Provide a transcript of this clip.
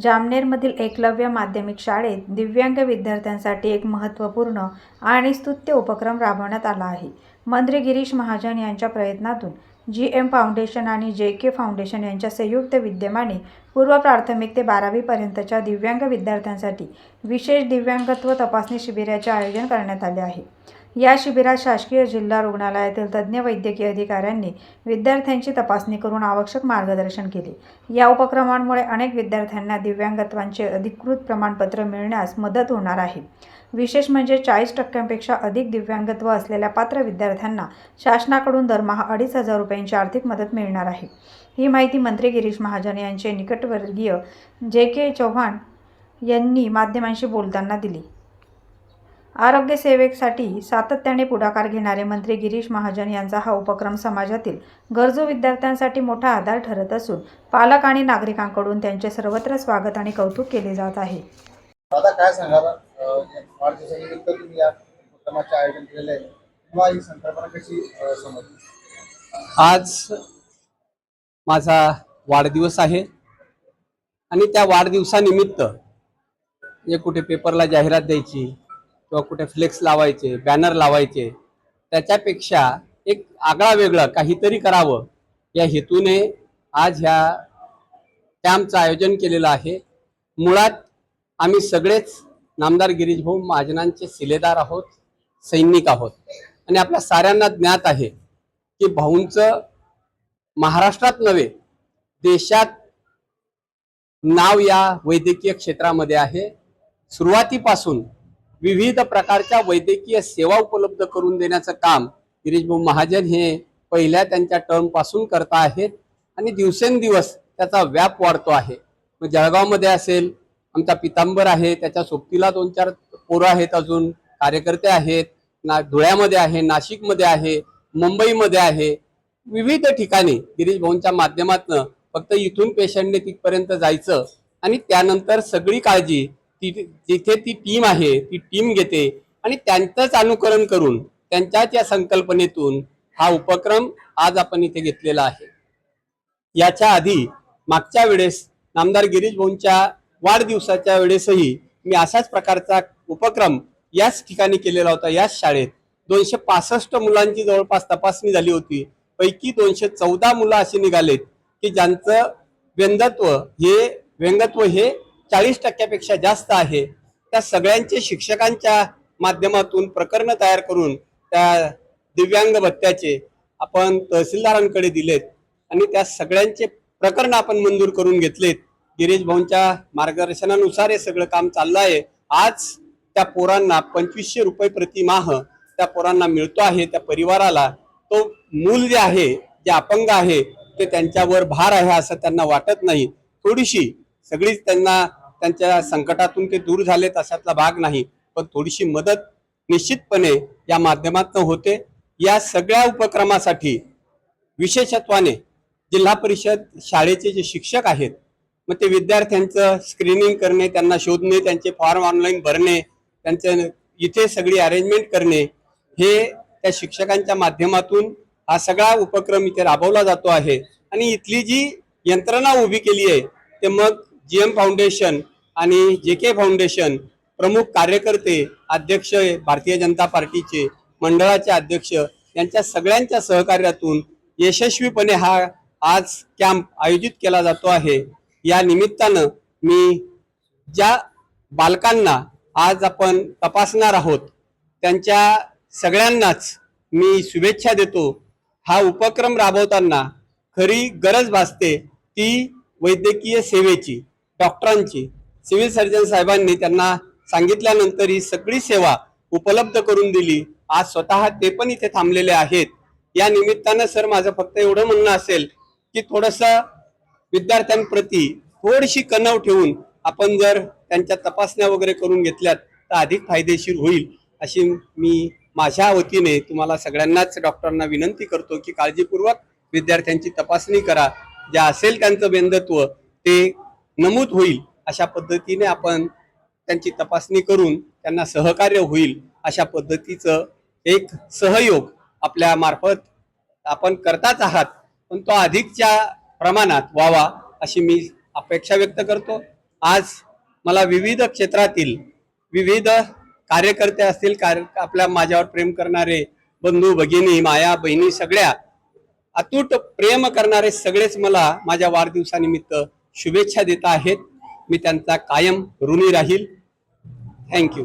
जामनेरमधील एकलव्य माध्यमिक शाळेत दिव्यांग विद्यार्थ्यांसाठी एक महत्त्वपूर्ण आणि स्तुत्य उपक्रम राबवण्यात आला आहे. मंत्री गिरीश महाजन यांच्या प्रयत्नातून GM फाउंडेशन आणि JK फाउंडेशन यांच्या संयुक्त विद्यमाने पूर्व प्राथमिक ते 12वी पर्यंतच्या दिव्यांग विद्यार्थ्यांसाठी विशेष दिव्यांगत्व तपासणी शिबिराचे आयोजन करण्यात आले आहे. या शिबिरात शासकीय जिल्हा रुग्णालयातील तज्ज्ञ वैद्यकीय अधिकाऱ्यांनी विद्यार्थ्यांची तपासणी करून आवश्यक मार्गदर्शन केले. या उपक्रमांमुळे अनेक विद्यार्थ्यांना दिव्यांगत्वाचे अधिकृत प्रमाणपत्र मिळण्यास मदत होणार आहे. विशेष म्हणजे 40% अधिक दिव्यांगत्व असलेल्या पात्र विद्यार्थ्यांना शासनाकडून दरमहा 2,500 रुपयांची आर्थिक मदत मिळणार आहे. ही माहिती मंत्री गिरीश महाजन यांचे निकटवर्गीय JK चव्हाण यांनी माध्यमांशी बोलताना दिली. आरोग्य सेवेसाठी सातत्याने पुढाकार घेणारे मंत्री गिरीश महाजन यांचा हा उपक्रम समाजातील गरजू विद्यार्थ्यांसाठी मोठा आधार ठरत असून पालक आणि नागरिकांकडून त्यांचे सर्वत्र स्वागत आणि कौतुक केले जात आहे. दादा काय सांगाल, वाढदिवसानिमित्त तुम्ही या उपक्रमाचे आयोजन केलेले आहे, किंवा ही संकल्पना कशी समजली? आज माझा वाढदिवस आहे आणि त्या वाढदिवसानिमित्त कुठे पेपरला जाहिरात द्यायची किंवा कुठे फ्लेक्स लावायचे, बॅनर लावायचे, त्याच्यापेक्षा एक आगळा वेगळं काहीतरी करावं या हेतूने आज ह्या कॅम्पचं आयोजन केलेलं आहे. मुळात आम्ही सगळेच नामदार गिरीश भाऊ महाजनांचे शिलेदार आहोत, सैनिक आहोत आणि आपल्या साऱ्यांना ज्ञात आहे की भाऊंचं महाराष्ट्रात नव्हे देशात नाव या वैद्यकीय क्षेत्रामध्ये आहे. सुरुवातीपासून विविध प्रकारच्या वैद्यकीय सेवा उपलब्ध करून देण्याचं काम गिरीश भाऊ महाजन हे पहिल्या त्यांच्या टर्म पासून करता आहेत आणि दिवसेंदिवस त्याचा व्याप वाढतो आहे. मग जळगावमध्ये असेल, आमचा पितांबर आहे, त्याच्या सोबतीला 2-4 पोरं आहेत, अजून कार्यकर्ते आहेत, धुळ्यामध्ये आहे, नाशिकमध्ये आहे, मुंबईमध्ये आहे. विविध ठिकाणी गिरीश भाऊंच्या माध्यमातून फक्त इथून पेशंटने तिथपर्यंत जायचं आणि त्यानंतर सगळी काळजी जिथे ती टीम आहे ती टीम घेते आणि त्यांचंच अनुकरण करून त्यांच्याच या संकल्पनेतून हा उपक्रम आज आपण इथे घेतलेला आहे. याच्या आधी मागच्या वेळेस नामदार गिरीश भाऊंच्या वाढदिवसाच्या वेळेसही मी अशाच प्रकारचा उपक्रम याच ठिकाणी केलेला होता. याच शाळेत 265 मुलांची जवळपास तपासणी झाली होती. पैकी 214 मुलं अशी निघालेत की ज्यांचं व्यंगत्व हे 40% जास्त आहे. त्या सगळ्यांचे शिक्षकांच्या माध्यमातून प्रकरण तयार करून त्या दिव्यांग भत्त्याचे आपण तहसीलदारांकडे दिलेत आणि त्या सगळ्यांचे प्रकरण आपण मंजूर करून घेतलेत. गिरीश भाऊंच्या मार्गदर्शनानुसार हे सगळं काम चाललं आहे. आज त्या पोरांना 2500 रुपये प्रतिमाह त्या पोरांना मिळतो आहे. त्या परिवाराला तो मूल जे आहे, जे अपंग आहे, ते त्यांच्यावर भार आहे असं त्यांना वाटत नाही. थोडीशी सगळीच त्यांना त्यांच्या संकटातून ते दूर झालेत अशातला भाग नाही, पण थोडीशी मदत निश्चितपणे या माध्यमातून होते. या सगळ्या उपक्रमासाठी विशेषत्वाने जिल्हा परिषद शाळेचे जे शिक्षक आहेत, मग ते विद्यार्थ्यांचं स्क्रीनिंग करणे, त्यांना शोधणे, त्यांचे फॉर्म ऑनलाईन भरणे, त्यांचं इथे सगळी अरेंजमेंट करणे, हे त्या शिक्षकांच्या माध्यमातून हा सगळा उपक्रम इथे राबवला जातो आहे. आणि इथली जी यंत्रणा उभी केली आहे ते मग GM फाउंडेशन आणि JK फाउंडेशन, प्रमुख कार्यकर्ते, अध्यक्ष, भारतीय जनता पार्टीचे मंडळाचे अध्यक्ष, यांच्या सगळ्यांच्या सहकार्यातून यशस्वीपणे हा आज कॅम्प आयोजित केला जातो आहे. या निमित्तानं मी ज्या बालकांना आज आपण तपासणार आहोत त्यांच्या सगळ्यांनाच मी शुभेच्छा देतो. हा उपक्रम राबवताना खरी गरज भासते ती वैद्यकीय सेवेची, डॉक्टरांची. सिव्हिल सर्जन साहेबांनी त्यांना सांगितल्यानंतर ही सगळी सेवा उपलब्ध करून दिली. आज स्वतः ते पण इथे थांबलेले आहेत. या निमित्तानं सर माझं फक्त एवढं म्हणणं असेल की थोडंसं विद्यार्थ्यांप्रती थोडीशी कणव ठेवून आपण जर त्यांच्या तपासण्या वगैरे करून घेतल्यात तर अधिक फायदेशीर होईल अशी मी माझ्या वतीने तुम्हाला सगळ्यांनाच डॉक्टरांना विनंती करतो की काळजीपूर्वक विद्यार्थ्यांची तपासणी करा. ज्या असेल त्यांचं व्यंगत्व ते नमूद होईल अशा पद्धतीने आपण त्यांची तपासणी करून त्यांना सहकार्य होईल अशा पद्धतीचं एक सहयोग आपल्या मार्फत आपण करताच आहात, पण तो अधिकच्या प्रमाणात व्हावा अशी मी अपेक्षा व्यक्त करतो. आज मला विविध क्षेत्रातील विविध कार्यकर्ते असतील, आपल्या माझ्यावर प्रेम करणारे बंधू भगिनी, माया बहिणी, सगळ्या अतूट प्रेम करणारे सगळेच मला माझ्या वाढदिवसानिमित्त शुभेच्छा देत आहेत. मी त्यांचा कायम ऋणी राहील. थँक्यू.